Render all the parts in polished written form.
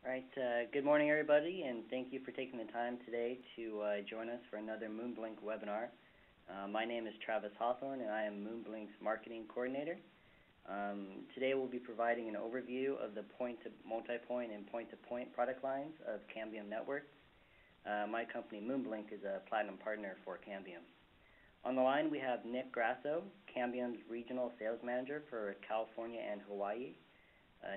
All right, good morning, everybody, and thank you for taking the time today to join us for another MoonBlink webinar. My name is Travis Hawthorne, and I am MoonBlink's Marketing Coordinator. Today we'll be providing an overview of the point-to-multipoint and point-to-point product lines of Cambium Networks. My company, MoonBlink, is a platinum partner for Cambium. On the line, we have Nick Grasso, Cambium's Regional Sales Manager for California and Hawaii.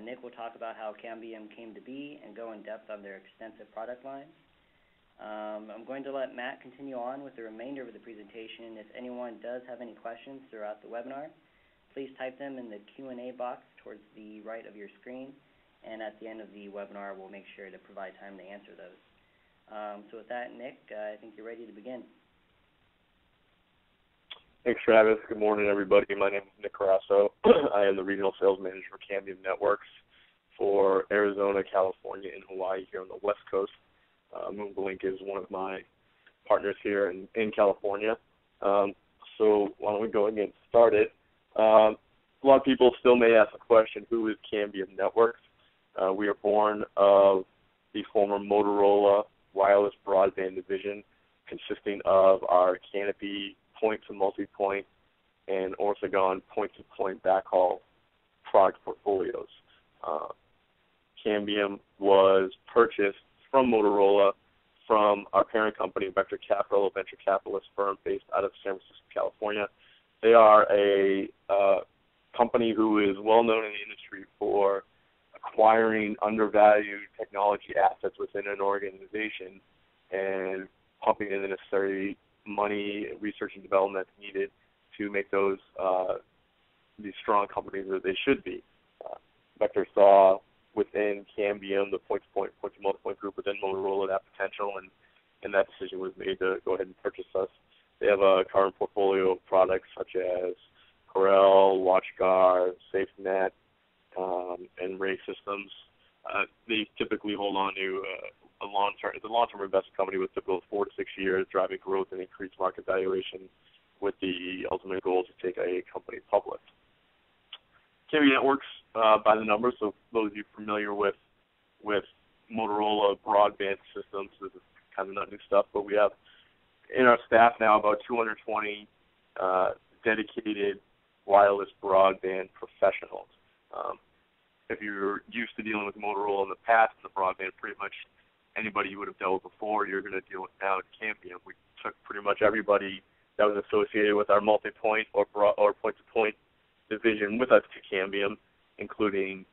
Nick will talk about how Cambium came to be and go in depth on their extensive product lines. I'm going to let Matt continue on with the remainder of the presentation. If anyone does have any questions throughout the webinar, please type them in the Q&A box towards the right of your screen, and at the end of the webinar, we'll make sure to provide time to answer those. So with that, Nick, I think you're ready to begin. Thanks, Travis. Good morning, everybody. My name is Nick Grasso. I am the Regional Sales Manager for Cambium Networks for Arizona, California, and Hawaii here on the West Coast. MoonBlink is one of my partners here in California. So why don't we go and get started? A lot of people still may ask the question, who is Cambium Networks? We are born of the former Motorola wireless broadband division, consisting of our Canopy point-to-multipoint and Orthogon point-to-point backhaul product portfolios. Cambium was purchased from Motorola from our parent company, Vector Capital, a venture capitalist firm based out of San Francisco, California. They are a company who is well known in the industry for acquiring undervalued technology assets within an organization and pumping in the necessary money, research, and development needed to make those these strong companies that they should be. Vector saw within Cambium, the point-to-point, point-to-multipoint group within Motorola, that potential, and that decision was made to go ahead and purchase us. They have a current portfolio of products such as Corel, WatchGuard, SafeNet, and Ray Systems. They typically hold on to it's a long-term investment company with typical 4 to 6 years, driving growth and increased market valuation with the ultimate goal to take a company public. Cambium Networks, by the numbers, so those of you familiar with Motorola broadband systems, this is kind of not new stuff, but we have in our staff now about 220 dedicated wireless broadband professionals. If you're used to dealing with Motorola in the past, the broadband, pretty much anybody you would have dealt with before, you're going to deal with now at Cambium. We took pretty much everybody that was associated with our multi-point or point-to-point division with us to Cambium, including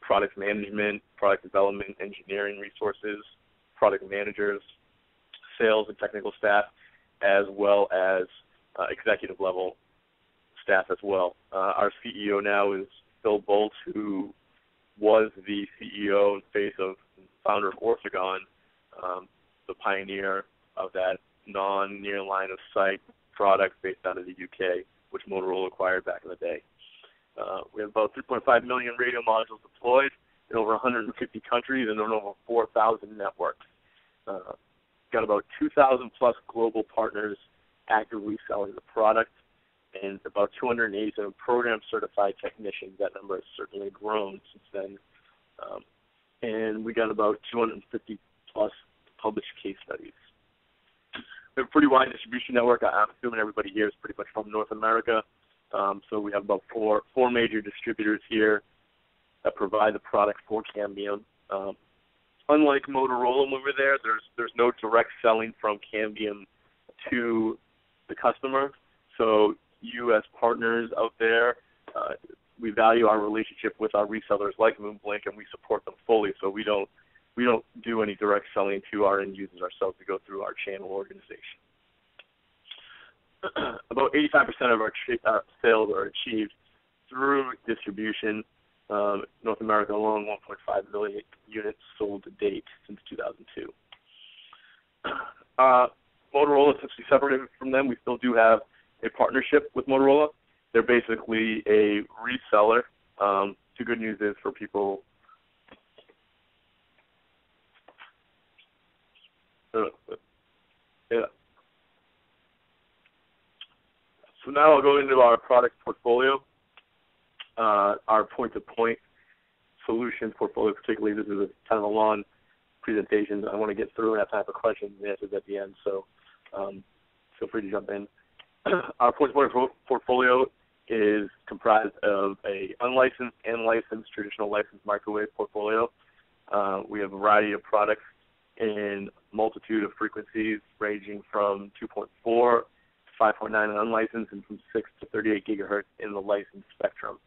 product management, product development, engineering resources, product managers, sales and technical staff, as well as executive level staff as well. Our CEO now is Phil Bolt, who was the CEO and face of founder of Orthogon, the pioneer of that non-near line of sight product based out of the UK, which Motorola acquired back in the day. We have about 3.5 million radio modules deployed in over 150 countries and on over 4,000 networks. Got about 2,000 plus global partners actively selling the product, and about 287 program certified technicians. That number has certainly grown since then. And we got about 250 plus published case studies. We have a pretty wide distribution network. I'm assuming everybody here is pretty much from North America. So we have about four major distributors here that provide the product for Cambium. Unlike Motorola when we were there, there's no direct selling from Cambium to the customer. So you as partners out there, we value our relationship with our resellers like MoonBlink, and we support them fully. So we don't do any direct selling to our end users ourselves. We go through our channel organization. About 85% of our sales are achieved through distribution. North America alone, 1.5 million units sold to date since 2002. Motorola is essentially separated from them. We still do have a partnership with Motorola. They're basically a reseller. The good news is for people So now I'll go into our product portfolio. Our point-to-point Solutions portfolio particularly. This is kind of a long presentation. I want to get through and have time for questions and answers at the end, so feel free to jump in. Our portfolio is comprised of a unlicensed and licensed traditional licensed microwave portfolio. We have a variety of products in multitude of frequencies ranging from 2.4 to 5.9 in unlicensed and from 6 to 38 gigahertz in the licensed spectrum.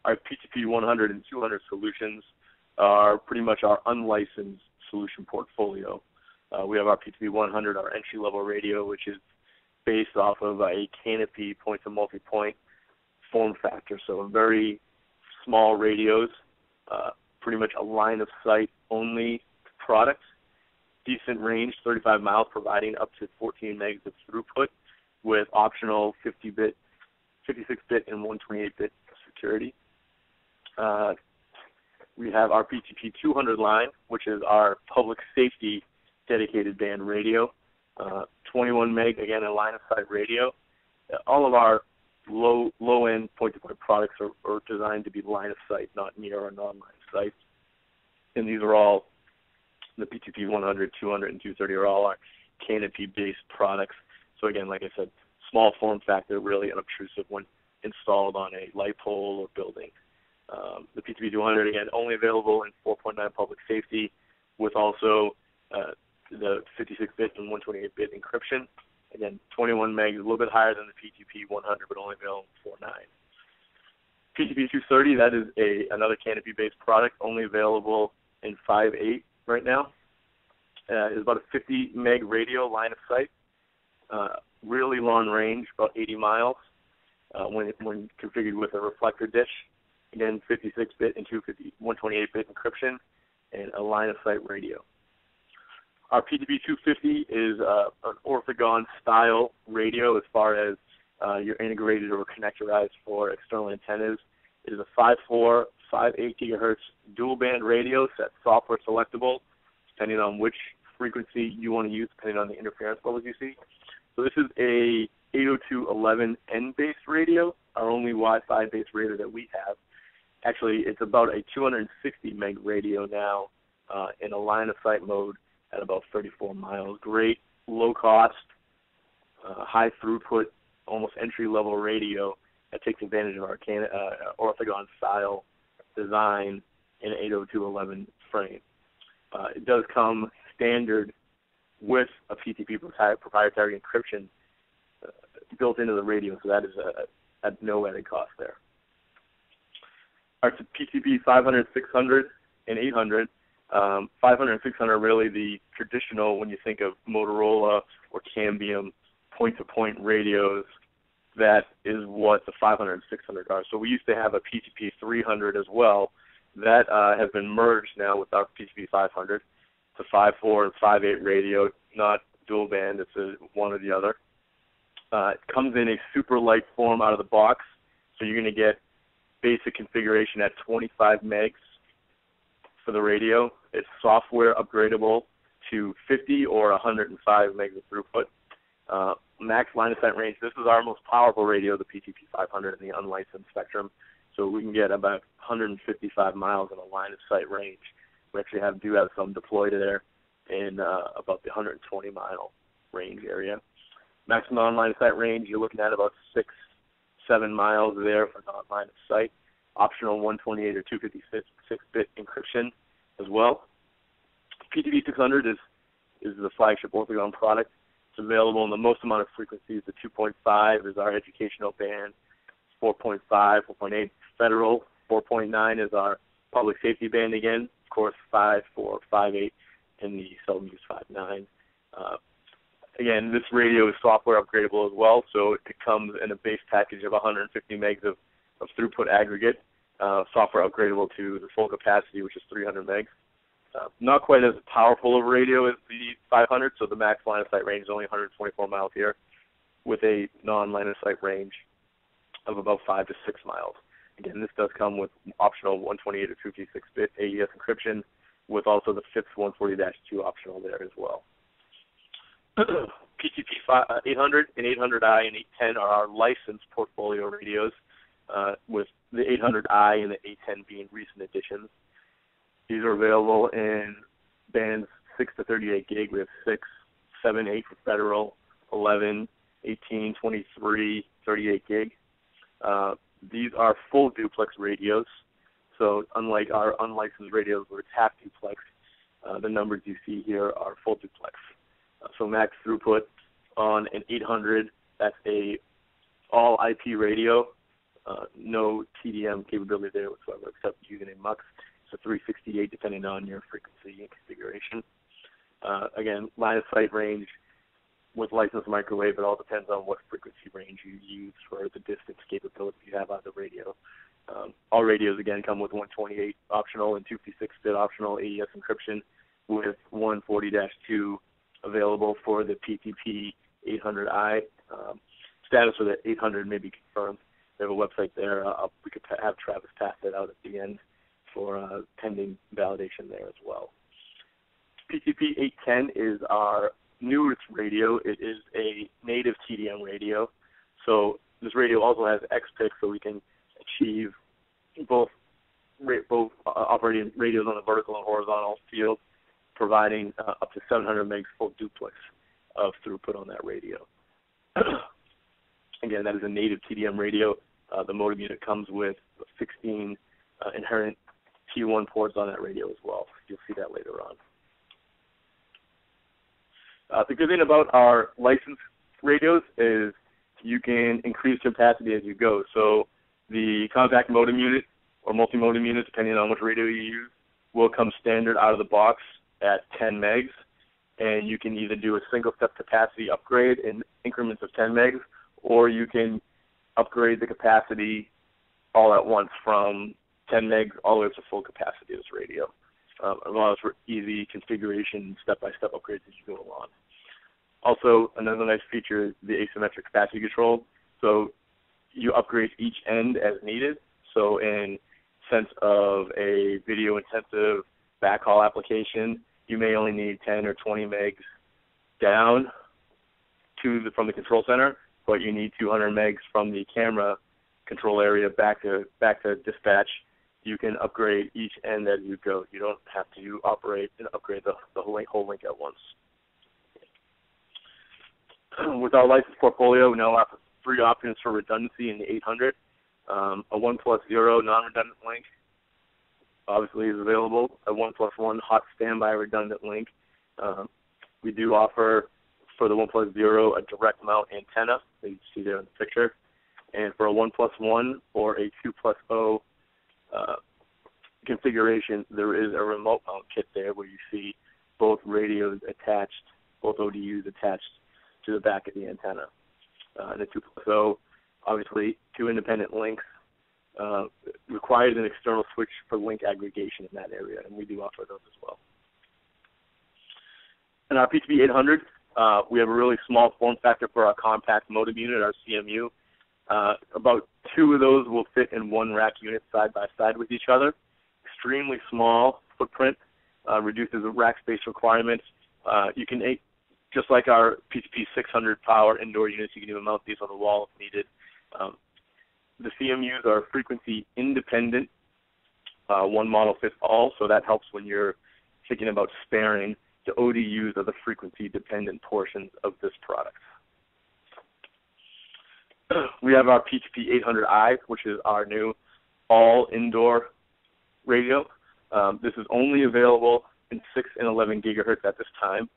Our PTP 100 and 200 solutions are pretty much our unlicensed solution portfolio. We have our PTP 100, our entry-level radio, which is based off of a canopy point-to-multipoint form factor, so very small radios, pretty much a line-of-sight only product, decent range, 35 miles, providing up to 14 megs of throughput with optional 50-bit, 56-bit, and 128-bit security. We have our PTP 200 line, which is our public safety dedicated band radio, 21 meg, again, a line-of-sight radio. All of our low-end point-to-point products are designed to be line-of-sight, not near or non-line-of-sight. And these are all, the PTP 100, 200, and 230 are all our canopy-based products. So again, like I said, small form factor, really unobtrusive when installed on a light pole or building. The PTP 200, again, only available in 4.9 public safety with also the 56-bit and 128-bit encryption. Again, 21 meg, a little bit higher than the PTP 100, but only available in 4.9. PTP 230, that is another canopy-based product, only available in 5.8 right now. It's about a 50 meg radio line of sight, really long range, about 80 miles when configured with a reflector dish. Again, 56-bit and 128-bit encryption, and a line-of-sight radio. Our PTP 250 is an orthogon-style radio as far as your integrated or connectorized for external antennas. It is a 5.4, 5.8 gigahertz dual-band radio set software selectable, depending on which frequency you want to use, depending on the interference levels you see. So this is a 802.11n-based radio, our only Wi-Fi-based radio that we have. Actually, it's about a 260 meg radio now in a line-of-sight mode at about 34 miles. Great, low-cost, high-throughput, almost entry-level radio that takes advantage of our orthogon-style design in an 802.11 frame. It does come standard with a PTP proprietary encryption built into the radio, so that is at no added cost there. Our PTP 500, 600, and 800. 500 and 600 are really the traditional, when you think of Motorola or Cambium point-to-point radios, that is what the 500 and 600 are. So we used to have a PTP 300 as well. That has been merged now with our PTP 500. It's a 5.4 and 5.8 radio, not dual band. It's one or the other. It comes in a super light form out of the box, so you're going to get basic configuration at 25 megs for the radio. It's software upgradable to 50 or 105 megs of throughput. Max line of sight range. This is our most powerful radio, the PTP 500 in the unlicensed spectrum. So we can get about 155 miles in a line of sight range. We actually do have some deployed there in about the 120 mile range area. Maximum line of sight range, you're looking at about 6-7 miles there for non-line of sight. Optional 128 or 256-bit encryption as well. PTP 600 is the flagship orthogon product. It's available in the most amount of frequencies. The 2.5 is our educational band. 4.5, 4.8 federal. 4.9 is our public safety band again. Of course, 5.4, 5.8, and the seldom used 5.9. Again, this radio is software upgradable as well, so it comes in a base package of 150 megs of throughput aggregate, software upgradable to the full capacity, which is 300 megs. Not quite as powerful of a radio as the 500, so the max line of sight range is only 124 miles here, with a non-line of sight range of about 5 to 6 miles. Again, this does come with optional 128 or 256-bit AES encryption, with also the FIPS 140-2 optional there as well. PTP 800 and 800i and 810 are our licensed portfolio radios. with the 800i and the 810 being recent additions. These are available in bands 6 to 38 gig. We have 6, 7, 8 for federal, 11, 18, 23, 38 gig. These are full duplex radios. So unlike our unlicensed radios where it's half duplex, the numbers you see here are full duplex. So max throughput on an 800, that's a all IP radio, no TDM capability there whatsoever except using a MUX. So 368 depending on your frequency and configuration. Again, line of sight range with licensed microwave, it all depends on what frequency range you use for the distance capability you have on the radio. All radios, again, come with 128 optional and 256-bit optional AES encryption with 140-2 available for the PTP 800i. Status for the 800 may be confirmed. We have a website there. We could have Travis pass that out at the end for pending validation there as well. PTP 810 is our newest radio. It is a native TDM radio. So this radio also has XPIC, so we can achieve both operating radios on the vertical and horizontal field, providing up to 700 megs full duplex of throughput on that radio. Again, that is a native TDM radio. The modem unit comes with 16 inherent T1 ports on that radio as well. You'll see that later on. The good thing about our licensed radios is you can increase capacity as you go. So the compact modem unit or multi-modem unit, depending on which radio you use, will come standard out of the box at 10 megs. And you can either do a single-step capacity upgrade in increments of 10 megs, or you can upgrade the capacity all at once from 10 megs all the way up to full capacity of this radio. It allows for easy configuration, step-by-step upgrades as you go along. Also, another nice feature is the asymmetric capacity control. So you upgrade each end as needed. So in sense of a video-intensive backhaul application, you may only need 10 or 20 megs down from the control center, but you need 200 megs from the camera control area back to dispatch. You can upgrade each end as you go. You don't have to operate and upgrade the whole link at once. With our license portfolio, we now offer 3 options for redundancy in the 800. A 1+0 non-redundant link obviously is available. A 1+1 hot standby redundant link. We do offer for the 1+0 a direct mount antenna that you see there in the picture. And for a 1+1 or a 2+0 configuration, there is a remote mount kit there where you see both radios attached, both ODUs attached to the back of the antenna. And the 2+0, obviously, 2 independent links, requires an external switch for link aggregation in that area, and we do offer those as well. In our PTP 800, we have a really small form factor for our compact modem unit, our CMU. About 2 of those will fit in one rack unit side by side with each other. Extremely small footprint, reduces the rack space requirements. You can, just like our PTP 600 power indoor units, you can even mount these on the wall if needed. The CMUs are frequency independent. One model fits all, so that helps when you're thinking about sparing the ODUs of the frequency dependent portions of this product. We have our PTP 800i, which is our new all indoor radio. This is only available in 6 and 11 gigahertz at this time.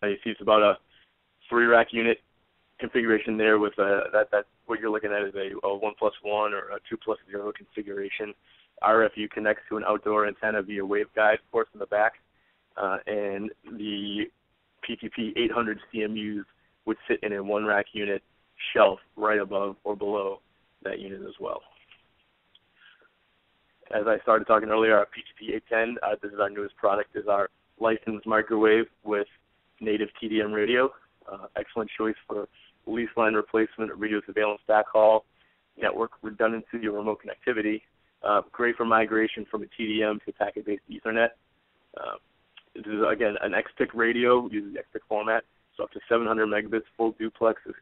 You see it's about a 3-rack unit configuration there with that what you're looking at is a 1+1 or a 2+0 configuration. RFU connects to an outdoor antenna via waveguide ports in the back, and the PTP 800 CMUs would sit in a 1-rack unit shelf right above or below that unit as well. As I started talking earlier, our PTP 810, this is our newest product, is our licensed microwave with native TDM radio. Excellent choice for lease line replacement, radio surveillance backhaul, network redundancy, or remote connectivity. Great for migration from a TDM to packet-based Ethernet. This is, again, an XPIC radio, uses the XPIC format, so up to 700 megabits full duplex is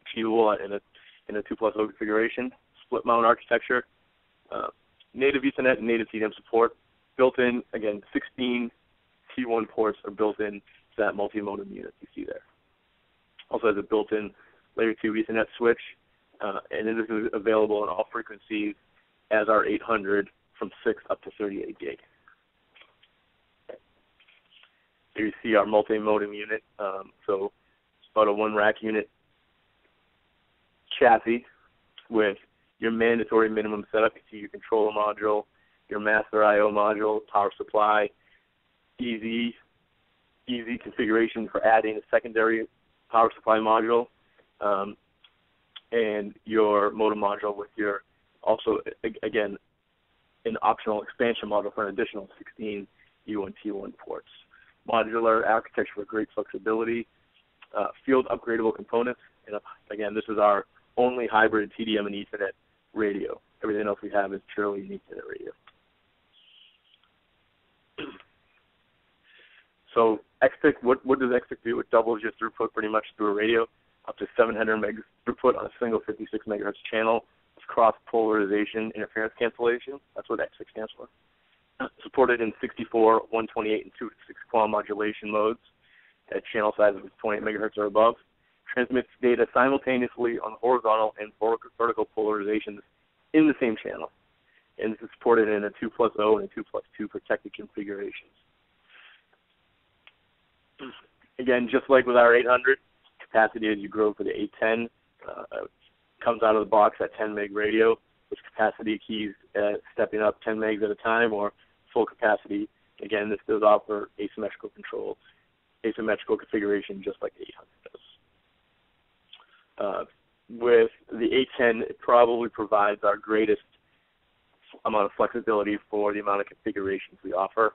achievable in a 2+0 configuration. split mount architecture, native Ethernet and native TDM support, built-in, again, 16 T1 ports are built in to that multi-modem unit you see there. Also has a built-in layer 2 Ethernet switch, and it is available on all frequencies as our 800 from 6 up to 38 gig. Here you see our multi-modem unit. So it's about a 1-rack unit chassis with your mandatory minimum setup. You see your controller module, your master I/O module, power supply, easy configuration for adding a secondary power supply module, and your modem module with your, also, again, an optional expansion module for an additional 16 U1 T1 ports. Modular architecture for great flexibility, field upgradable components, and again, this is our only hybrid TDM and Ethernet radio. Everything else we have is purely an Ethernet radio. So XPIC, what does XPIC do? It doubles your throughput pretty much through a radio, up to 700 megs throughput on a single 56 megahertz channel. It's cross-polarization interference cancellation. That's what XPIC stands for. Supported in 64, 128, and 2 to 6 QAM modulation modes at channel sizes of 28 megahertz or above. Transmits data simultaneously on horizontal and vertical polarizations in the same channel. And this is supported in a 2+0 and a 2+2 protected configurations. Again, just like with our 800, capacity as you grow for the 810 comes out of the box at 10 meg radio, with capacity keys stepping up 10 megs at a time or full capacity. Again, this does offer asymmetrical control, asymmetrical configuration, just like the 800 does. With the 810, it probably provides our greatest amount of flexibility for the amount of configurations we offer.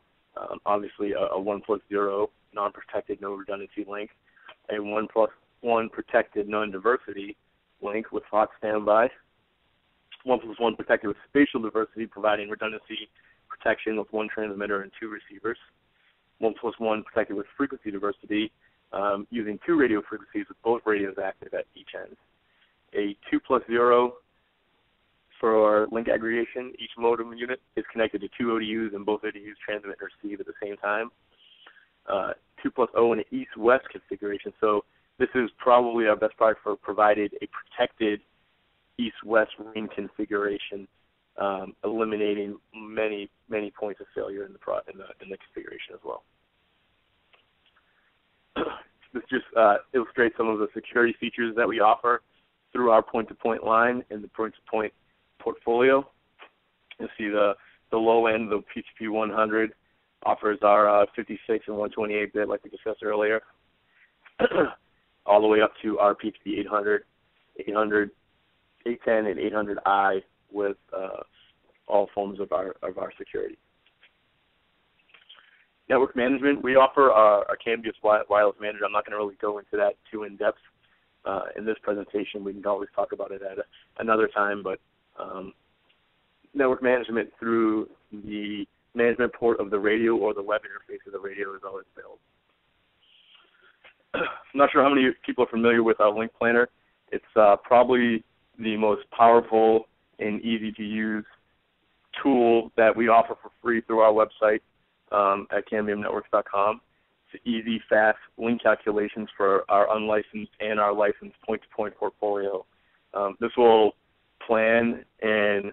Obviously, a 1+0 non-protected, no redundancy link, a 1+1 protected non-diversity link with hot standby, 1+1 protected with spatial diversity, providing redundancy protection with 1 transmitter and 2 receivers, 1+1 protected with frequency diversity, using 2 radio frequencies with both radios active at each end, a 2+0 for link aggregation. Each modem unit is connected to 2 ODUs, and both ODUs transmit and receive at the same time. 2+0 in an east-west configuration. So this is probably our best product for provided a protected east-west ring configuration, eliminating many points of failure in the configuration as well. This just illustrates some of the security features that we offer through our point-to-point line and the point-to-point portfolio. You'll see the low end, the PTP 100, offers our 56 and 128-bit, like we discussed earlier, all the way up to our PTP 800, 800, 810, and 800i with all forms of our security. Network management, we offer our Cambium Wireless Manager. I'm not going to really go into that too in-depth in this presentation. We can always talk about it at another time, but network management through the management port of the radio or the web interface of the radio is always available. I'm not sure how many people are familiar with our LINKPLANNER. It's probably the most powerful and easy-to-use tool that we offer for free through our website at cambiumnetworks.com. It's easy, fast link calculations for our unlicensed and our licensed point-to-point portfolio. This will plan and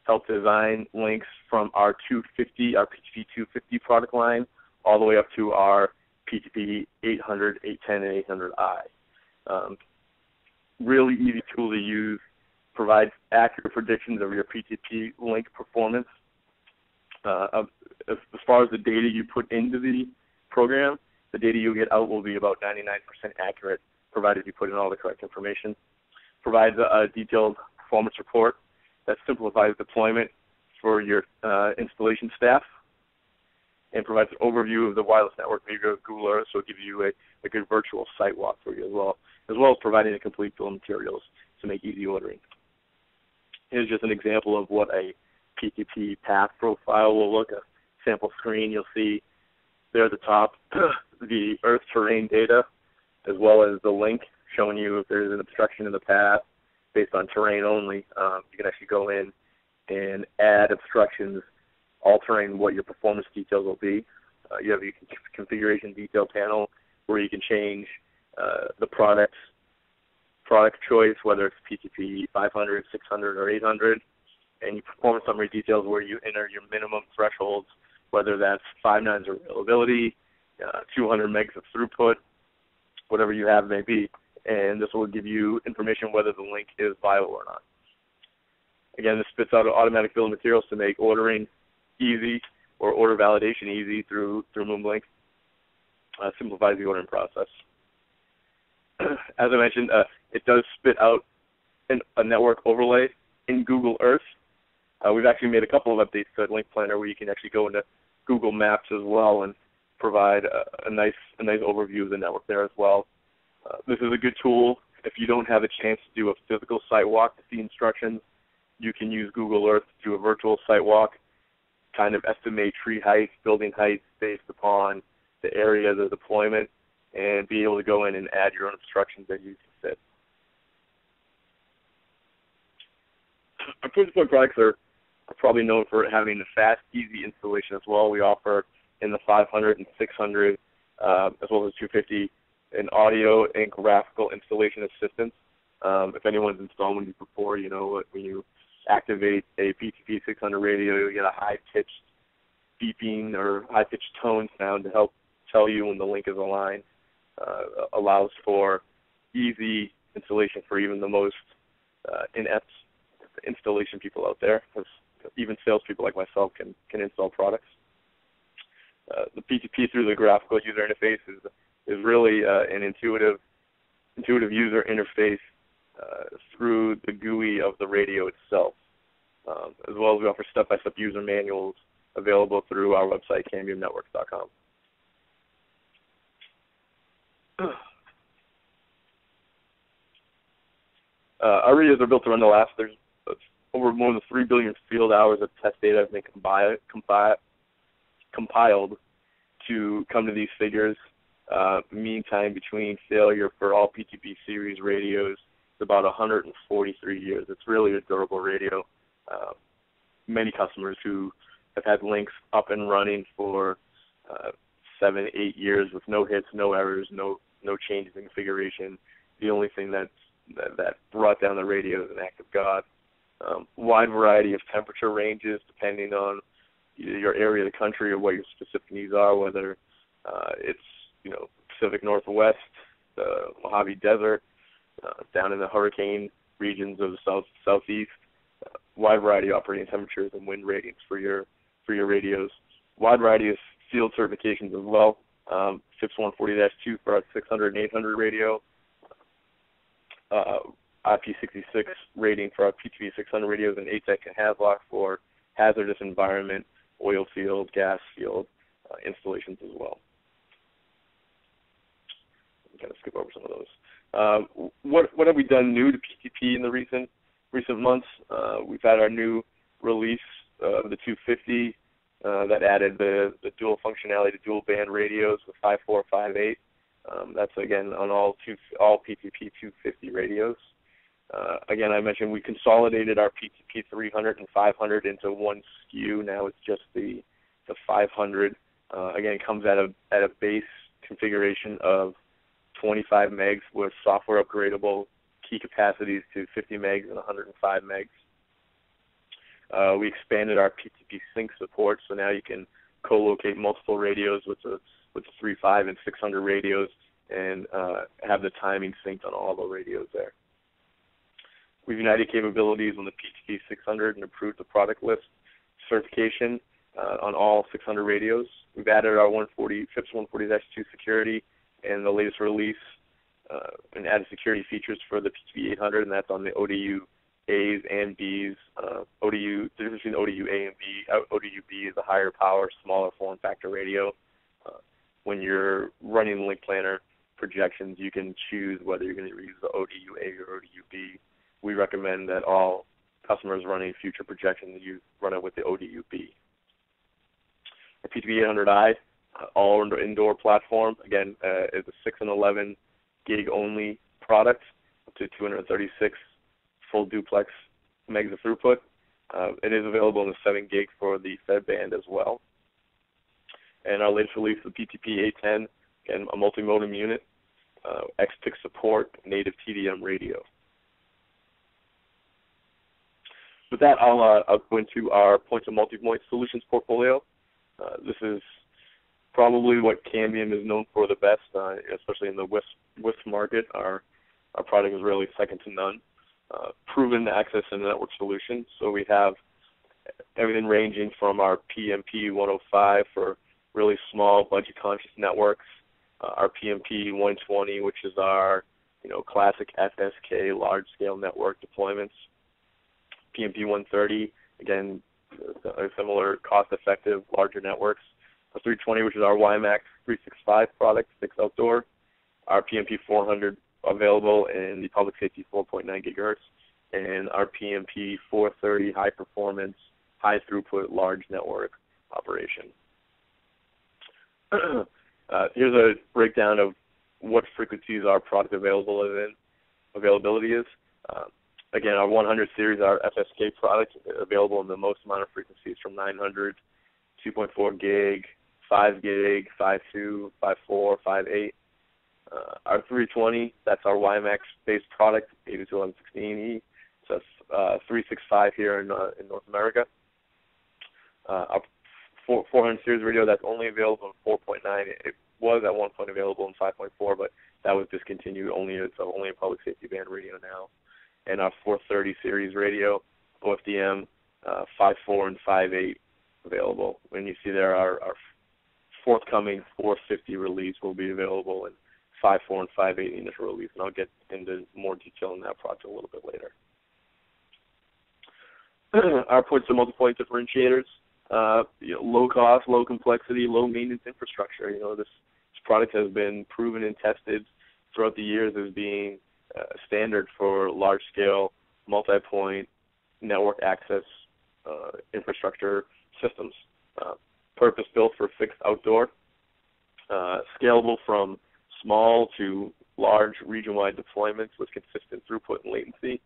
help design links from our 250, our PTP 250 product line, all the way up to our PTP 800, 810, and 800i. Really easy tool to use, provides accurate predictions of your PTP link performance. As far as the data you put into the program, the data you get out will be about 99% accurate, provided you put in all the correct information. Provides a detailed performance report that simplifies deployment for your installation staff, and provides an overview of the wireless network via Google Earth, so it gives you a good virtual site walk for you as well as providing a complete bill of materials to make easy ordering. Here's just an example of what a PTP path profile will look. A sample screen, you'll see there at the top the Earth terrain data, as well as the link showing you if there's an obstruction in the path, based on terrain only. You can actually go in and add instructions altering what your performance details will be. You have your configuration detail panel where you can change the product choice, whether it's PTP 500, 600, or 800, and your performance summary details where you enter your minimum thresholds, whether that's 5 nines of availability, 200 megs of throughput, whatever you have may be, and this will give you information whether the link is viable or not. Again, this spits out an automatic bill of materials to make ordering easy or order validation easy through MoonBlink. Simplifies the ordering process. As I mentioned, it does spit out a network overlay in Google Earth. We've actually made a couple of updates to LINKPLANNER where you can actually go into Google Maps as well and provide a nice overview of the network there as well. This is a good tool if you don't have a chance to do a physical site walk to see instructions. You can use Google Earth to do a virtual site walk, kind of estimate tree heights, building heights based upon the area of the deployment, and be able to go in and add your own instructions that you see fit. Our point products are probably known for having a fast, easy installation as well. We offer in the 500 and 600, as well as 250, an audio and graphical installation assistance. If anyone's installed one before, you know when you activate a PTP 600 radio, you get a high-pitched beeping or high-pitched tone sound to help tell you when the link is aligned. Allows for easy installation for even the most inept installation people out there, because even salespeople like myself can install products. The PTP through the graphical user interface is really an intuitive user interface through the GUI of the radio itself. As well as we offer step-by-step user manuals available through our website, CambiumNetworks.com. Our radios are built to run the last. There's over more than 3 billion field hours of test data have been compiled to come to these figures. Mean time between failure for all PTP series radios is about 143 years. It's really a durable radio. Many customers who have had links up and running for 7, 8 years with no hits, no errors, no changes in configuration. The only thing that brought down the radio is an act of God. Wide variety of temperature ranges depending on either your area of the country or what your specific needs are, whether it's Pacific Northwest, the Mojave Desert, down in the hurricane regions of the southeast. Wide variety of operating temperatures and wind ratings for your radios. Wide variety of field certifications as well. FIPS 140-2 for our 600 and 800 radio. IP66 rating for our PTP 600 radios, and ATEC and HAZLOC for hazardous environment, oil field, gas field installations as well. I'm going to skip over some of those. What have we done new to PTP in the recent months? We've had our new release of the 250 that added the dual functionality to dual band radios with 5458. That's again on all PTP 250 radios. Again, I mentioned we consolidated our PTP 300 and 500 into one SKU. Now it's just the 500. Again, it comes at a base configuration of 25 megs with software upgradable key capacities to 50 megs and 105 megs. We expanded our PTP sync support, so now you can co-locate multiple radios with 3, 5, and 600 radios and have the timing synced on all the radios there. We've united capabilities on the PTP 600 and improved the product list certification on all 600 radios. We've added our FIPS 140-2 security and the latest release and added security features for the PTP 800, and that's on the ODU A's and B's. The difference between ODU A and B, ODU B is a higher power, smaller form factor radio. When you're running LINKPLANNER projections, you can choose whether you're going to use the ODU A or ODU B. We recommend that all customers running future projections, you run it with the ODU B. Our PTP 800i, all indoor platform, again, is a 6 and 11 gig only product, up to 236 full duplex megs of throughput. It is available in the 7 gig for the Fed band as well. And our latest release, the PTP-A10, again, a multi-modem unit, XPIC support, native TDM radio. With that, I'll go into our point to multi-point solutions portfolio. This is probably what Cambium is known for the best, especially in the WISP market. Our product is really second to none. Proven access and network solutions. So we have everything ranging from our PMP 105 for really small budget-conscious networks, our PMP 120, which is our classic FSK large-scale network deployments, PMP 130, again, similar cost-effective larger networks, our 320, which is our WiMAX 365 product, fixed outdoor, our PMP 400 available in the public safety 4.9 gigahertz, and our PMP 430 high performance, high throughput, large network operation. Here's a breakdown of what frequencies our product availability is. Again, our 100 series, our FSK product, available in the most amount of frequencies from 900, 2.4 gig, 5 gig, 5.2, 5.4, 5.8. Our 320, that's our WiMAX-based product, 802.1116E. So that's 365 here in North America. Our 400 series radio, that's only available in 4.9. It was at one point available in 5.4, but that was discontinued. It's only a public safety band radio now. And our 430 series radio, OFDM, 5.4 and 5.8 available. And you see there our forthcoming 450 release will be available in 5.4 and 5.8 initial release, and I'll get into more detail on that project a little bit later. Our points to multipoint differentiators, low cost, low complexity, low maintenance infrastructure. This product has been proven and tested throughout the years as being standard for large-scale multi-point network access infrastructure systems. Purpose-built for fixed outdoor, scalable from small to large region-wide deployments with consistent throughput and latency.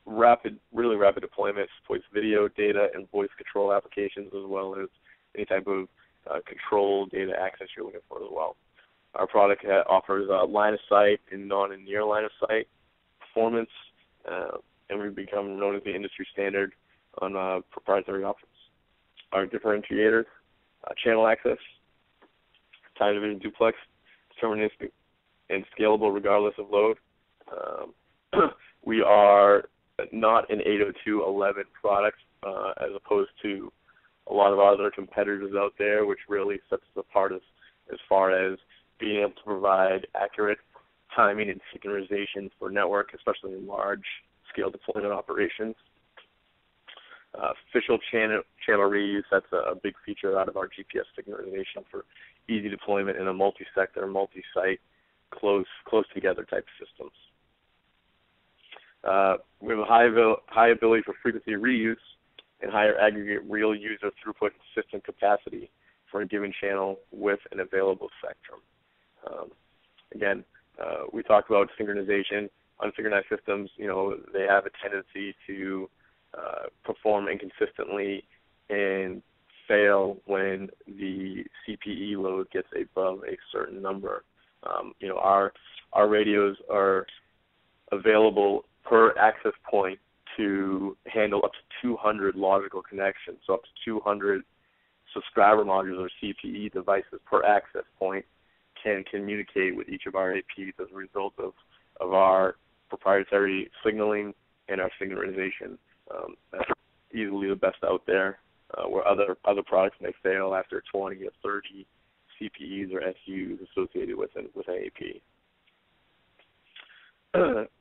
Really rapid deployment, supports video, data, and voice control applications, as well as any type of control data access you're looking for as well. Our product offers line of sight and non and near line of sight performance, and we've become known as the industry standard on proprietary options. Our differentiators, channel access, time division duplex, deterministic, and scalable regardless of load. We are not an 802.11 product as opposed to a lot of other competitors out there, which really sets us apart as far as being able to provide accurate timing and synchronization for network, especially in large-scale deployment operations. Official channel reuse, that's a big feature out of our GPS synchronization for easy deployment in a multi-sector, multi-site, close together type systems. We have a high ability for frequency reuse and higher aggregate real user throughput and system capacity for a given channel with an available spectrum. Again, we talked about synchronization. Unsynchronized systems, they have a tendency to perform inconsistently and fail when the CPE load gets above a certain number. Our radios are available per access point to handle up to 200 logical connections, so up to 200 subscriber modules or CPE devices per access point can communicate with each of our APs as a result of our proprietary signaling and our synchronization. That's easily the best out there, where other products may fail after 20 or 30 CPEs or SUs associated with an AP.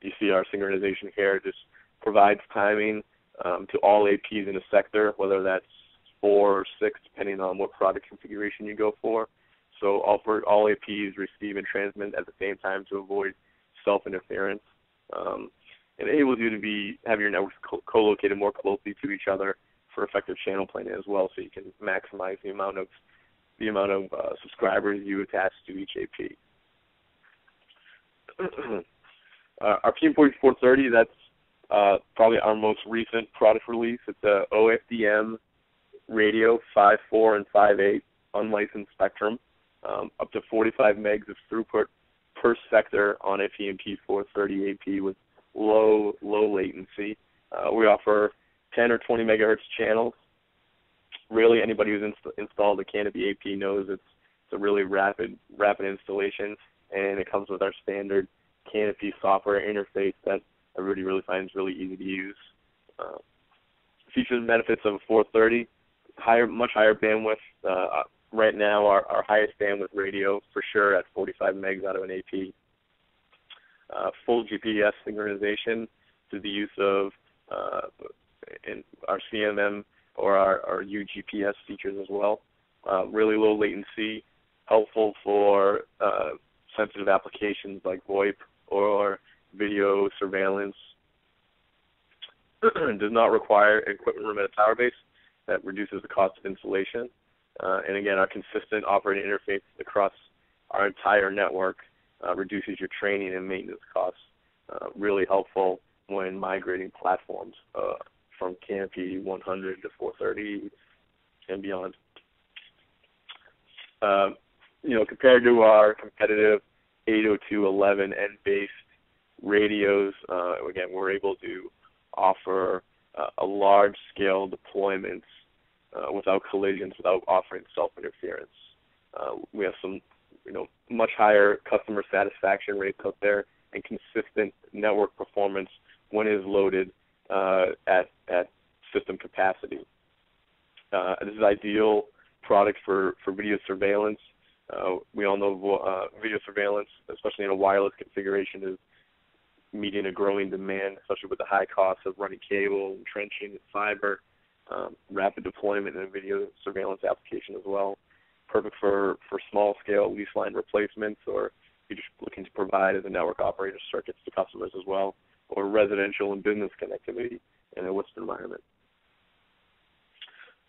You see our synchronization here just provides timing to all APs in a sector, whether that's 4 or 6, depending on what product configuration you go for. So all APs receive and transmit at the same time to avoid self-interference. It enables you to have your networks co-located more closely to each other for effective channel planning as well, so you can maximize the amount of subscribers you attach to each AP. Our PMP 430, that's probably our most recent product release. It's a OFDM radio 5.4 and 5.8 unlicensed spectrum, up to 45 megs of throughput per sector on a PMP 430 AP with low latency. We offer 10 or 20 megahertz channels. Really, anybody who's installed a Canopy AP knows it's a really rapid installation, and it comes with our standard Canopy software interface that everybody really finds really easy to use. Features and benefits of a 430, much higher bandwidth. Right now, our highest bandwidth radio for sure at 45 megs out of an AP. Full GPS synchronization through the use of in our CMM or our UGPS features as well. Really low latency, helpful for sensitive applications like VoIP or video surveillance. Does not require equipment room at a tower base. That reduces the cost of installation. And again, our consistent operating interface across our entire network reduces your training and maintenance costs. Really helpful when migrating platforms from Canopy 100 to 430 and beyond. Compared to our competitive 802.11n-based radios, again, we're able to offer a large-scale deployments without collisions, without offering self-interference. We have some, much higher customer satisfaction rates out there and consistent network performance when it is loaded at system capacity. This is ideal product for video surveillance. We all know video surveillance, especially in a wireless configuration, is meeting a growing demand, especially with the high cost of running cable, entrenching, and fiber. Rapid deployment in a video surveillance application as well. Perfect for small-scale lease line replacements, or you're just looking to provide as a network operator circuits to customers as well, or residential and business connectivity in a WISP environment.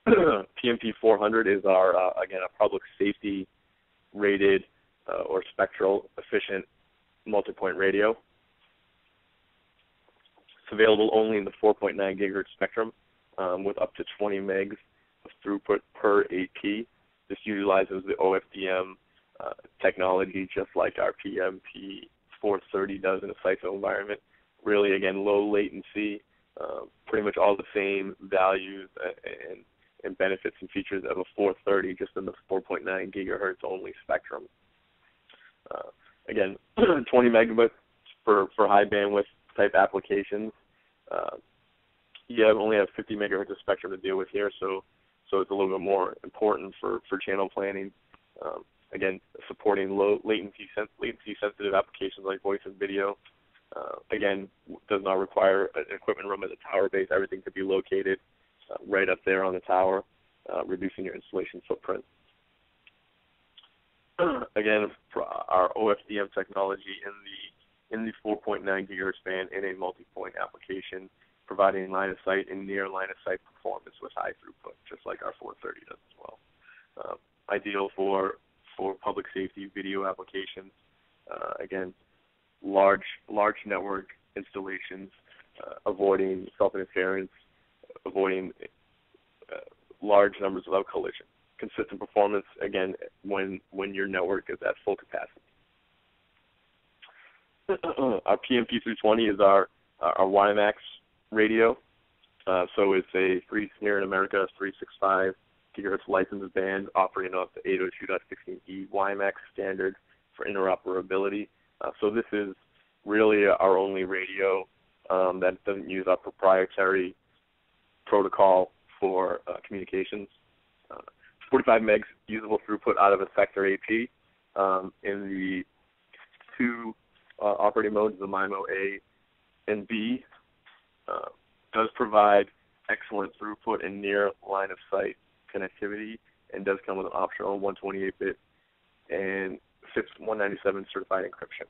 PMP 400 is our, again, a public safety rated or spectral efficient multi-point radio. It's available only in the 4.9 gigahertz spectrum with up to 20 megs of throughput per AP. This utilizes the OFDM technology just like our PMP 430 does in a CISO environment. Really, again, low latency, pretty much all the same values and benefits and features of a 430 just in the 4.9 gigahertz only spectrum. Again, 20 megabits for high bandwidth type applications. You only have 50 megahertz of spectrum to deal with here, so it's a little bit more important for channel planning. Again, supporting low latency sensitive applications like voice and video. Again, does not require an equipment room at the tower base. Everything could be located right up there on the tower, reducing your installation footprint. Again, for our OFDM technology in the 4.9 gigahertz band in a multi-point application, providing line of sight and near line of sight performance with high throughput, just like our 430 does as well. Ideal for public safety video applications. Again, large network installations, avoiding self-interference, avoiding large numbers without collision. Consistent performance, again, when your network is at full capacity. Our PMP 320 is our WiMAX radio. So it's a here in America, 365 gigahertz licensed band operating off the 802.16e WiMAX standard for interoperability. So this is really our only radio that doesn't use our proprietary protocol for communications. 45 megs usable throughput out of a sector AP in the two operating modes, the MIMO A and B. Does provide excellent throughput and near line of sight connectivity, and does come with an optional 128-bit and FIPS 197 certified encryption.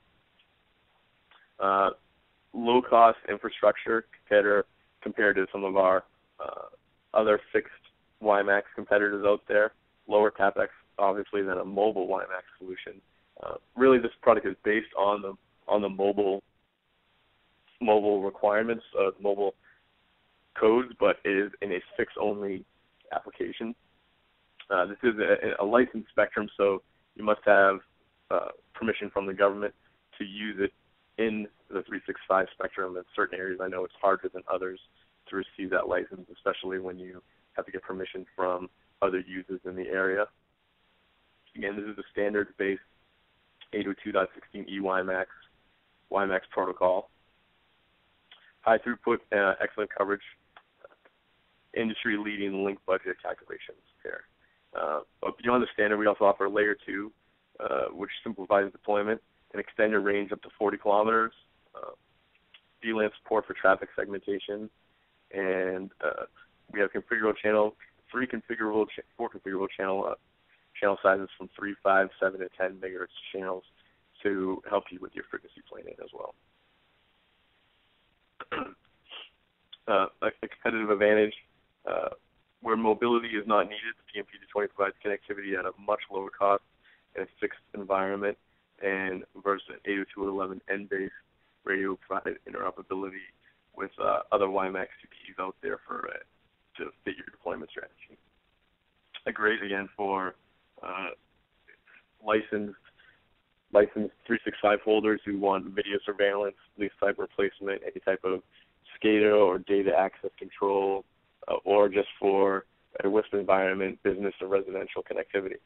Low cost infrastructure compared to some of our other fixed WiMAX competitors out there. Lower CapEx, obviously, than a mobile WiMAX solution. Really, this product is based on the mobile mobile requirements, mobile codes, but it is in a fix-only application. This is a licensed spectrum, so you must have permission from the government to use it in the 365 spectrum. In certain areas, I know it's harder than others to receive that license, especially when you have to get permission from other users in the area. Again, this is a standards-based 802.16e WiMAX protocol. High throughput, excellent coverage, industry-leading link budget calculations here. But beyond the standard, we also offer Layer 2, which simplifies deployment and extended range up to 40 kilometers, VLAN support for traffic segmentation, and we have configurable channel, four configurable channel sizes from 3, 5, 7, and 10 megahertz channels to help you with your frequency planning as well. A competitive advantage, where mobility is not needed, the PMP-220 provides connectivity at a much lower cost in a fixed environment, and versus an 802.11n based radio provided interoperability with other WiMAX CPUs out there to fit your deployment strategy. Great again for licensed 365 holders who want video surveillance, lease type replacement, any type of SCADA or data access control, or just for a WISP environment, business or residential connectivity.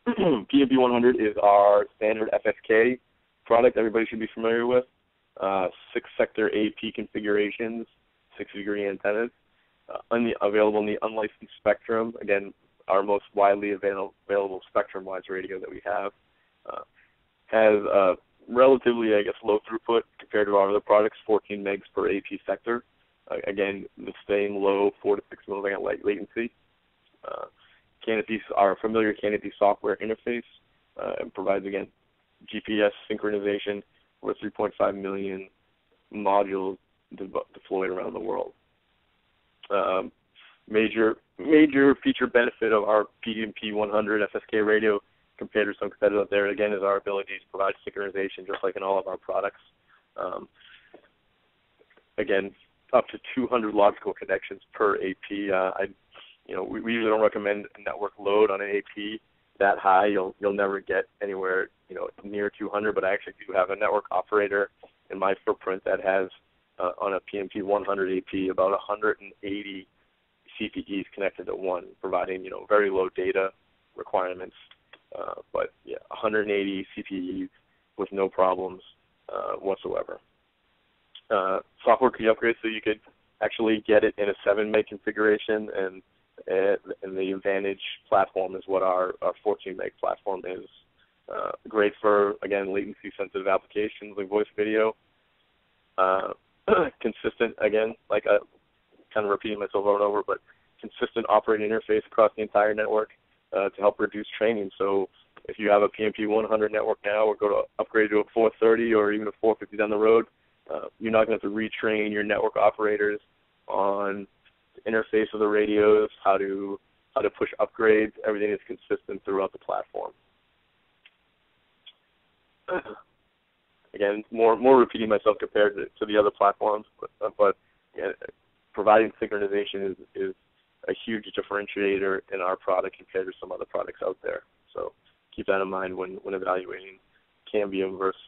PMP-100 is our standard FSK product everybody should be familiar with. 6-sector AP configurations, 6-degree antennas, available in the unlicensed spectrum. Again, our most widely available spectrum-wise radio that we have. Has relatively, I guess, low throughput compared to our other products, 14 megs per AP sector. Again, the same low 4 to 6 millimeter light latency. Canopy, our familiar Canopy software interface, provides, again, GPS synchronization with 3.5 million modules deployed around the world. Major feature benefit of our PMP-100 FSK radio compared to some competitors out there, again, is our ability to provide synchronization just like in all of our products. Again, up to 200 logical connections per AP. We usually don't recommend a network load on an AP that high. You'll never get anywhere near 200, but I actually do have a network operator in my footprint that has on a PMP-100 AP about 180 CPEs connected at one, providing very low data requirements. But yeah, 180 CPEs with no problems whatsoever. Software could be upgraded so you could actually get it in a 7 meg configuration, and the Advantage platform is what our 14 meg platform is. Great for, again, latency sensitive applications like voice video. Consistent, again, like kind of repeating myself over and over, but consistent operating interface across the entire network to help reduce training. So if you have a PMP-100 network now, or go to upgrade to a 430 or even a 450 down the road, you're not going to have to retrain your network operators on the interface of the radios, how to push upgrades. Everything is consistent throughout the platform. Again, more repeating myself compared to the other platforms, but yeah, providing synchronization is a huge differentiator in our product compared to some other products out there. So keep that in mind when evaluating Cambium versus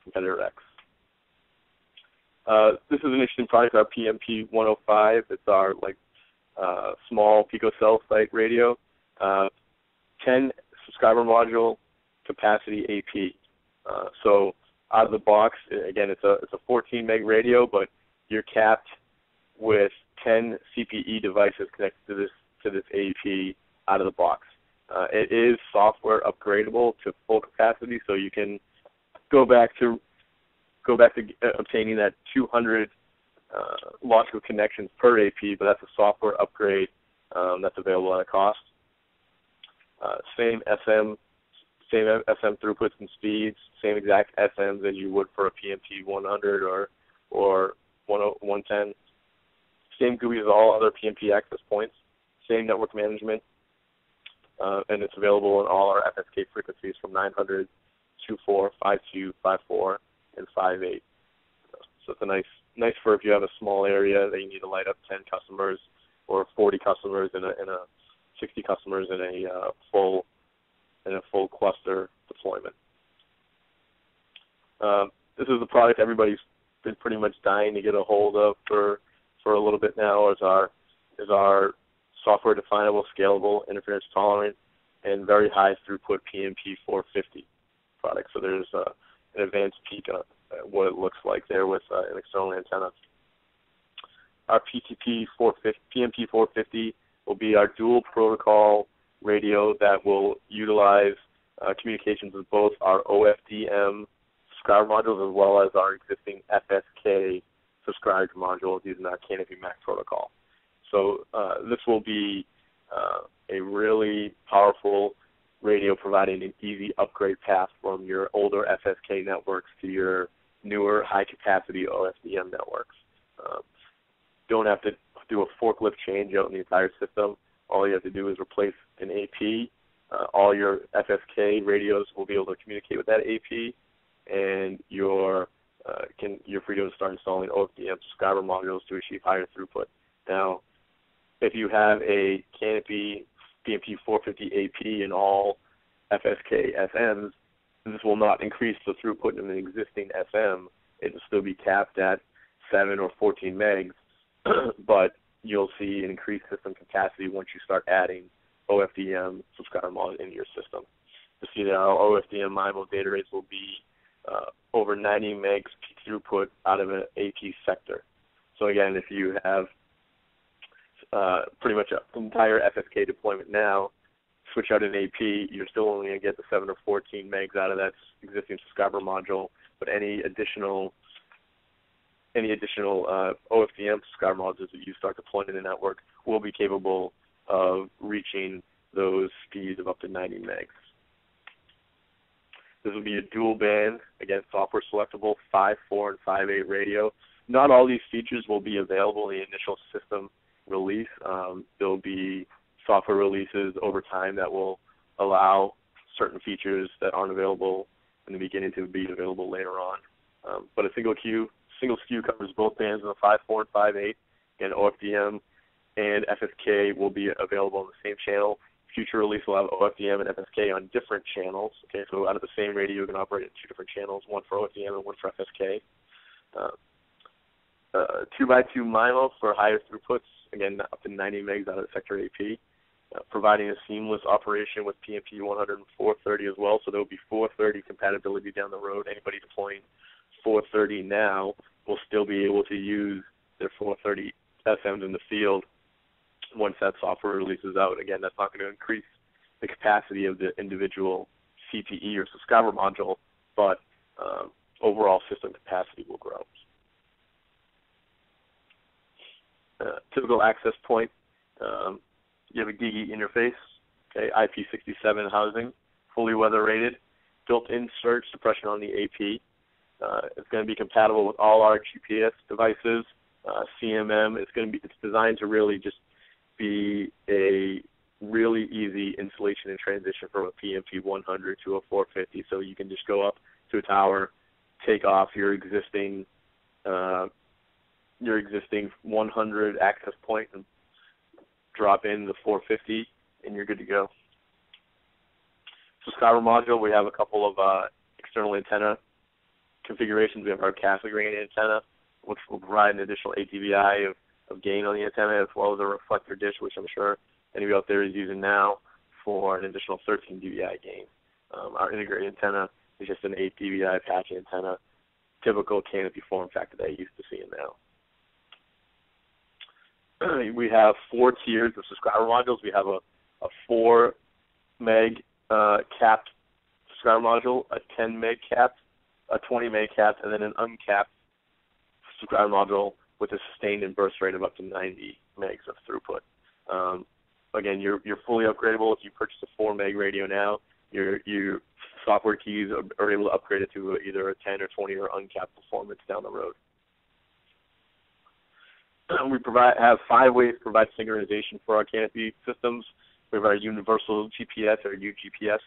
competitor X. This is an interesting product, our PMP-105. It's our small picocell site radio, 10 subscriber module capacity AP. So out of the box, again, it's a 14 meg radio, but you're capped with 10 CPE devices connected to this AP out of the box. It is software upgradable to full capacity, so you can go back to obtaining that 200 logical connections per AP, but that's a software upgrade that's available at a cost. Same SM throughputs and speeds, same exact SMs as you would for a PMP-100 or 110. Same GUI as all other PMP access points, same network management, and it's available in all our FSK frequencies from 900, 24, 52, 54, and 58. So it's a nice for if you have a small area that you need to light up 10 customers or 40 customers in a 60 customers in a full cluster deployment. This is a product everybody's been pretty much dying to get a hold of for a little bit now. Is our software definable, scalable, interference tolerant, and very high throughput PMP 450 product. So there's an advanced peek at what it looks like there with an external antenna. Our PMP 450 will be our dual protocol radio that will utilize communications with both our OFDM subscriber modules as well as our existing FSK subscriber modules using our Canopy MAC protocol. So this will be a really powerful radio providing an easy upgrade path from your older FSK networks to your newer high-capacity OFDM networks. Don't have to do a forklift change out in the entire system. All you have to do is replace an AP. All your FSK radios will be able to communicate with that AP, and you're free to start installing OFDM subscriber modules to achieve higher throughput. Now, if you have a Canopy PMP 450 AP in all FSK SMs, this will not increase the throughput in an existing SM. It will still be capped at 7 or 14 megs, but you'll see an increased system capacity once you start adding OFDM subscriber modules into your system. You see that our OFDM MIMO data rates will be over 90 megs peak throughput out of an AP sector. So again, if you have pretty much an entire FSK deployment now, switch out an AP, you're still only going to get the 7 or 14 megs out of that existing subscriber module, but any additional OFDM subscriber modules that you start deploying in the network will be capable of reaching those speeds of up to 90 megs. This will be a dual band, again, software selectable 5.4 and 5.8 radio. Not all these features will be available in the initial system release. There'll be software releases over time that will allow certain features that aren't available in the beginning to be available later on. But a single SKU covers both bands of the 5.4 and 5.8, and OFDM and FSK will be available on the same channel. Future release will have OFDM and FSK on different channels. Okay, so out of the same radio, you can operate in 2 different channels, one for OFDM and one for FSK. 2x2 MIMO for higher throughputs, again, up to 90 megs out of the sector AP, providing a seamless operation with PMP 100 and 430 as well, so there will be 430 compatibility down the road. Anybody deploying 430 now will still be able to use their 430 SMs in the field once that software releases out. Again, that's not going to increase the capacity of the individual CPE or subscriber module, but overall system capacity will grow. Typical access point, you have a GIGI interface, okay, IP67 housing, fully weather rated, built-in surge suppression on the AP. It's going to be compatible with all our GPS devices. CMM, it's designed to really just be a really easy installation and transition from a PMP 100 to a 450. So you can just go up to a tower, take off your existing 100 access point and drop in the 450, and you're good to go. Subscriber module, we have a couple of external antenna configurations. We have our Catholic ring antenna, which will provide an additional 8 dBi of gain on the antenna, as well as a reflector dish, which I'm sure anybody out there is using now, for an additional 13 dBi gain. Our integrated antenna is just an 8 dBi patch antenna, typical Canopy form factor that I used to see now. We have 4 tiers of subscriber modules. We have a 4 meg capped subscriber module, a 10 meg capped, a 20 meg capped, and then an uncapped subscriber module with a sustained and burst rate of up to 90 megs of throughput. Again, you're fully upgradable. If you purchase a 4 meg radio now, your software keys are able to upgrade it to either a 10 or 20 or uncapped performance down the road. We have 5 ways to provide synchronization for our Canopy systems. We have our universal GPS, or UGPS,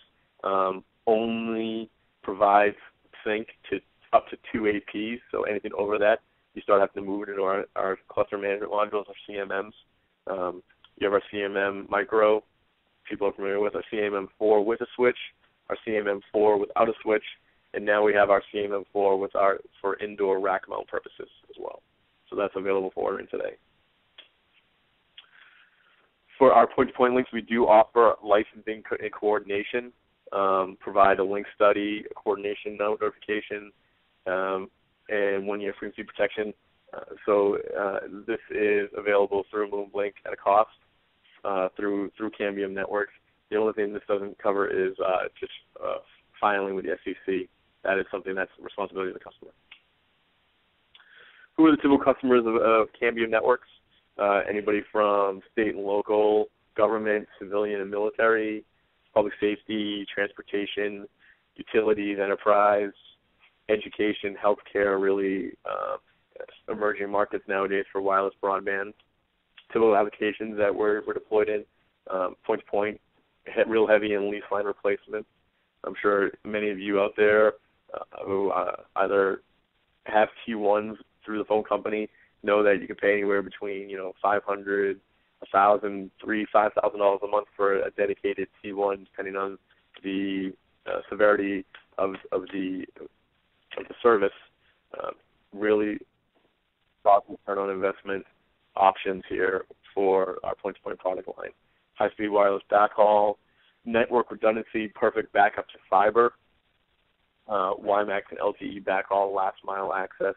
only provides sync to up to 2 APs, so anything over that, you start having to move it into our cluster management modules, our CMMs. You have our CMM micro, people are familiar with, our CMM4 with a switch, our CMM4 without a switch, and now we have our CMM4 for indoor rack mount purposes as well. So that's available for ordering today. For our point-to-point links, we do offer licensing and coordination, provide a link study, a coordination notification, and 1-year frequency protection. So this is available through MoonBlink at a cost through Cambium Networks. The only thing this doesn't cover is just filing with the SEC. That is something that's the responsibility of the customer. Who are the typical customers of Cambium Networks? Anybody from state and local, government, civilian and military, public safety, transportation, utilities, enterprise, education, healthcare, really emerging markets nowadays for wireless broadband. Typical applications that we're deployed in, point-to-point, real heavy in lease line replacement. I'm sure many of you out there who either have T1s through the phone company know that you can pay anywhere between $500, $1,000, $3,000, $5,000 a month for a dedicated T1, depending on the severity of the service. Really awesome return on investment options here for our point-to-point product line. High-speed wireless backhaul, network redundancy, perfect backup to fiber, WiMAX and LTE backhaul, last mile access,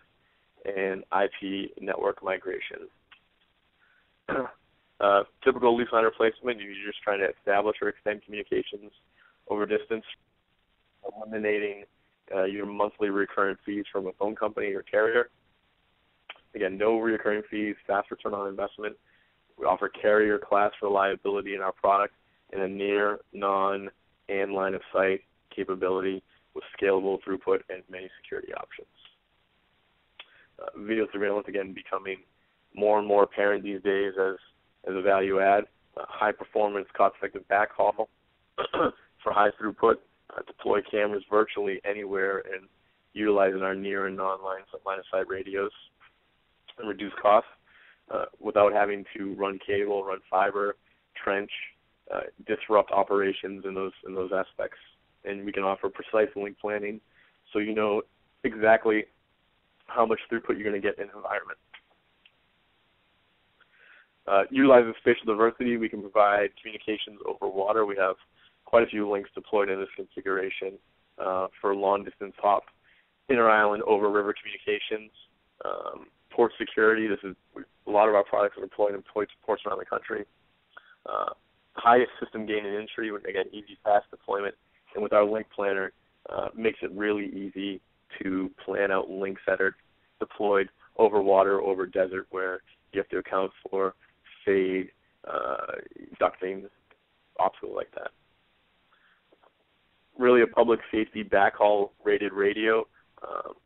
and IP network migration. Typical lease line replacement, you're just trying to establish or extend communications over distance, eliminating your monthly recurrent fees from a phone company or carrier. Again, no recurring fees, fast return on investment. We offer carrier class reliability in our product and a near, non, and line of sight capability with scalable throughput and many security options. Video surveillance, again, becoming more and more apparent these days as a value add. High performance, cost-effective backhaul for high throughput. Deploy cameras virtually anywhere and utilizing our near and non-line line of sight radios and reduce costs without having to run cable, run fiber, trench, disrupt operations in those aspects. And we can offer precise link planning so you know exactly how much throughput you're going to get in an environment. Utilizing spatial diversity, we can provide communications over water. We have quite a few links deployed in this configuration for long-distance hop, inter-island over river communications, port security. A lot of our products are deployed in ports around the country. Highest system gain in entry, again, easy, fast deployment. And with our link planner, makes it really easy to plan out links that are deployed over water, over desert, where you have to account for fade, ducting, obstacles like that. Really a public safety backhaul rated radio.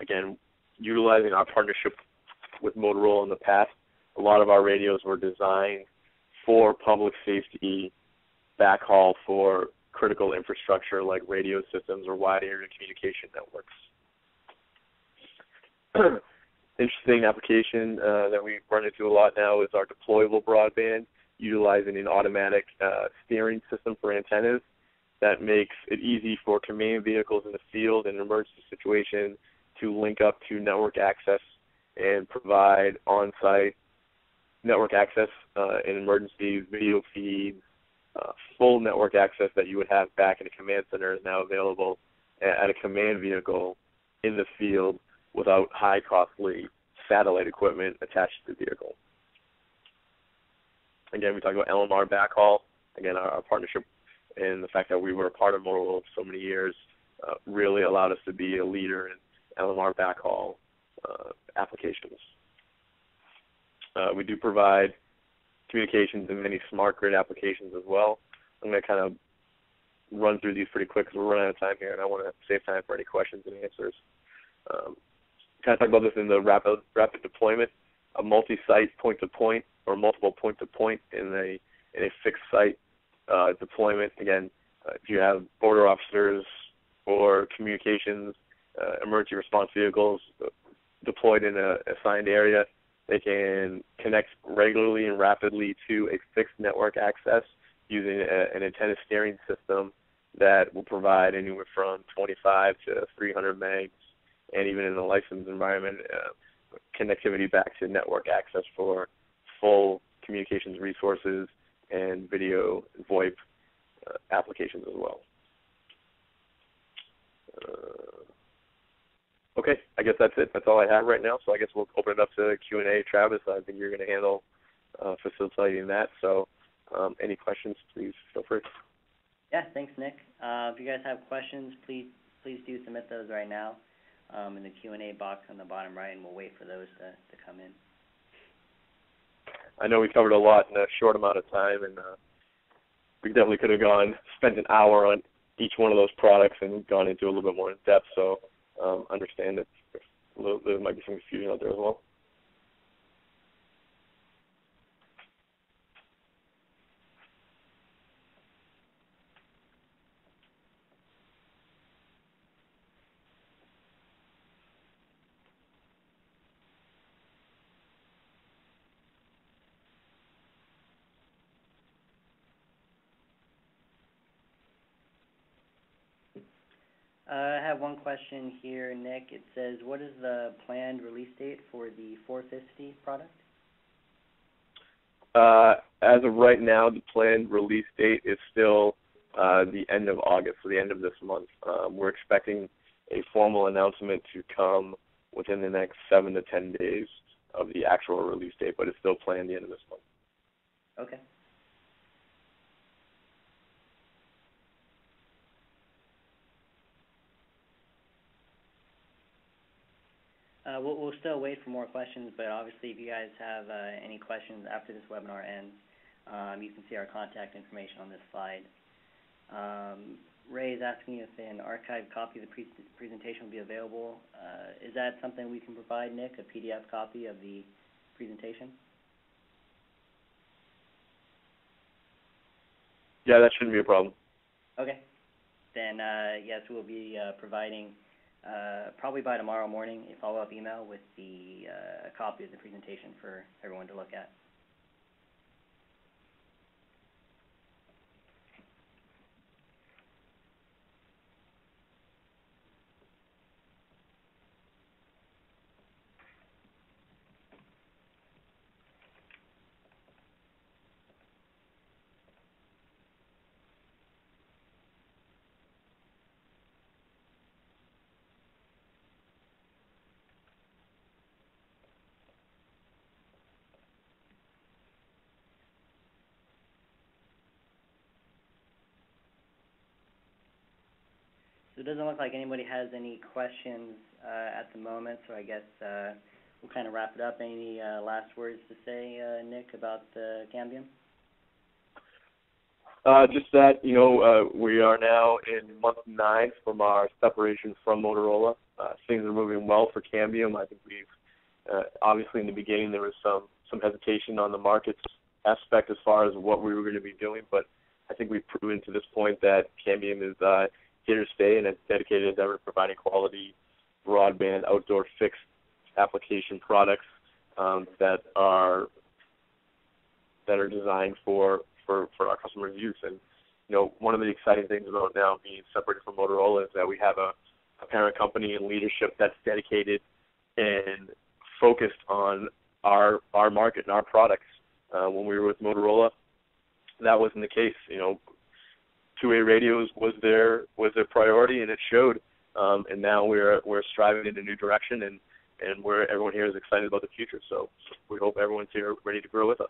Again, utilizing our partnership with Motorola in the past, a lot of our radios were designed for public safety backhaul for critical infrastructure like radio systems or wide area communication networks. Interesting application that we run into a lot now is our deployable broadband, utilizing an automatic steering system for antennas that makes it easy for command vehicles in the field in an emergency situation to link up to network access and provide on-site network access in emergencies, video feeds, full network access that you would have back in a command center is now available at a command vehicle in the field without high costly satellite equipment attached to the vehicle. Again, we talk about LMR backhaul. Again, our partnership and the fact that we were a part of Motorola for so many years really allowed us to be a leader in LMR backhaul applications. We do provide communications in many smart grid applications as well. I'm going to kind of run through these pretty quick because we're running out of time here, and I want to save time for any questions and answers. Kind of talk about this in the rapid deployment, a multi-site point-to-point or multiple point-to-point in a fixed site deployment. Again, if you have border officers or communications emergency response vehicles deployed in a assigned area. They can connect regularly and rapidly to a fixed network access using an antenna steering system that will provide anywhere from 25 to 300 megs, and even in a licensed environment, connectivity back to network access for full communications resources and video and VoIP applications as well. Okay, I guess that's it. That's all I have right now. So I guess we'll open it up to Q&A. Travis, I think you're going to handle facilitating that. So any questions, please feel free. Yeah, thanks, Nick. If you guys have questions, please do submit those right now in the Q&A box on the bottom right, and we'll wait for those to come in. I know we covered a lot in a short amount of time, and we definitely could have spent an hour on each one of those products and gone into a little bit more in depth. So understand that there might be some confusion out there as well. I have one question here, Nick. It says, what is the planned release date for the 450 product? As of right now, the planned release date is still the end of August, so the end of this month. We're expecting a formal announcement to come within the next 7 to 10 days of the actual release date, but it's still planned the end of this month. Okay. We'll still wait for more questions, but obviously if you guys have any questions after this webinar ends, you can see our contact information on this slide. Ray is asking if an archived copy of the presentation will be available. Is that something we can provide, Nick, a PDF copy of the presentation? Yeah, that shouldn't be a problem. Okay. Then, yes, we'll be providing probably by tomorrow morning a follow-up email with the copy of the presentation for everyone to look at. So it doesn't look like anybody has any questions at the moment, so I guess we'll kind of wrap it up. Any last words to say, Nick, about Cambium? Just that, we are now in month 9 from our separation from Motorola. Things are moving well for Cambium. I think we've, obviously in the beginning there was some hesitation on the markets aspect as far as what we were going to be doing, but I think we've proven to this point that Cambium is here to stay, and it's dedicated as ever to providing quality broadband outdoor fixed application products that are designed for our customers' use. And one of the exciting things about now being separated from Motorola is that we have a parent company and leadership that's dedicated and focused on our market and our products. When we were with Motorola, that wasn't the case. Two-way radios was their priority, and it showed. And now we're striving in a new direction, and everyone here is excited about the future. So we hope everyone's here ready to grow with us.